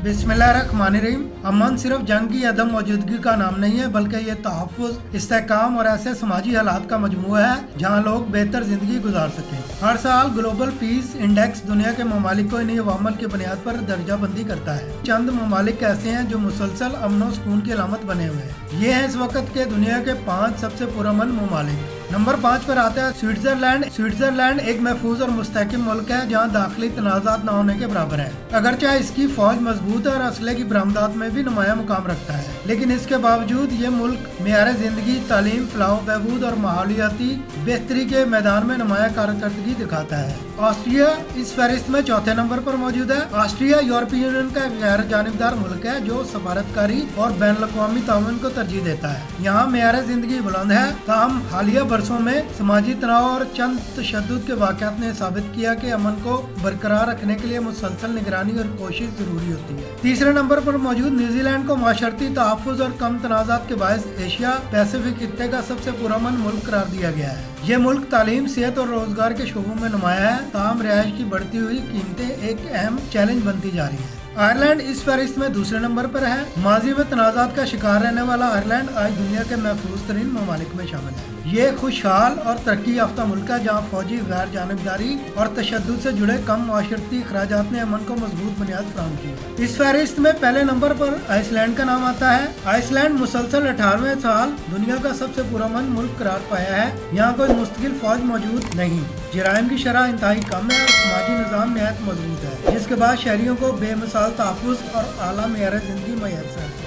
बिस्मिल्लाहिर्रहमानिर्रहीम। अमन सिर्फ जंग की अदम मौजूदगी का नाम नहीं है, बल्कि ये तहफ़्फ़ुज़, इस्तेहकाम और ऐसे समाजी हालात का मजमूआ है जहाँ लोग बेहतर जिंदगी गुजार सकें। हर साल ग्लोबल पीस इंडेक्स दुनिया के ममालिक को इन्हीं अवामल की बुनियाद पर दर्जा बंदी करता है। चंद ममालिक ऐसे हैं जो मुसलसल अमन और सुकून की अलामत बने हुए हैं। ये हैं इस वक्त के दुनिया के 5 सबसे पुरअमन ममालिक। नंबर 5 पर आता है स्विट्जरलैंड। स्विट्जरलैंड एक महफूज और मुस्तहकम मुल्क है जहाँ दाखिली तनाज़ात न होने के बराबर है। अगरचे इसकी फौज मजबूत है और असले की बरामदात में भी नुमाया मुकाम रखता है, लेकिन इसके बावजूद ये मुल्क मेयार जिंदगी, तालीम, फलाह बहबूद और माहौलियाती बेहतरी के मैदान में नुमाया कारकर्दगी दिखाता है। ऑस्ट्रिया इस फहरिस्त में चौथे नंबर पर मौजूद है। ऑस्ट्रिया यूरोपीय यूनियन का गैर जानिबदार मुल्क है जो सफारतकारी और बैन अवी ताउन को तरजीह देता है। यहाँ मेयार जिंदगी बुलंद है, ताहम हालिया बरसों में समाजी तनाव और चंद तशद्दुद के वाक़यात ने साबित किया कि अमन को बरकरार रखने के लिए मुसलसल निगरानी और कोशिश जरूरी होती है। तीसरे नंबर पर मौजूद न्यूजीलैंड को माशरती तहफ़्फ़ुज़ और कम तनाज़ात के बायस एशिया पैसिफिक खित्ते का सबसे पुरअमन मुल्क करार दिया गया है। ये मुल्क तालीम, सेहत और रोजगार के शोबों में नुमाया है, ताहम रिहाइश की बढ़ती हुई कीमतें एक अहम चैलेंज बनती जा रही है। आयरलैंड इस फहरिस्त में दूसरे नंबर पर है। माजी में तनाज़ात का शिकार रहने वाला आयरलैंड आज दुनिया के महफूज तरीन ममालिक में शामिल है। ये खुशहाल और तरक्की याफ्ता मुल्क है जहाँ फौजी गैर जानिबदारी और तशद्दुद से जुड़े कम माशरती अखराजात ने अमन को मजबूत बुनियाद फराहम की है। इस फहरिस्त में पहले नंबर पर आइसलैंड का नाम आता है। आइसलैंड मुसलसल 18वें साल दुनिया का सबसे पुरअमन मुल्क करार पाया है। यहाँ कोई मुस्तकिल फौज मौजूद नहीं, जराइम की शरह इंतहाई कम है और समाजी निज़ाम नहायत मजबूत है, जिसके बाद शहरियों को बेमिसाल तहफ़्फ़ुज़ और आला मेयार जिंदगी मैसर है।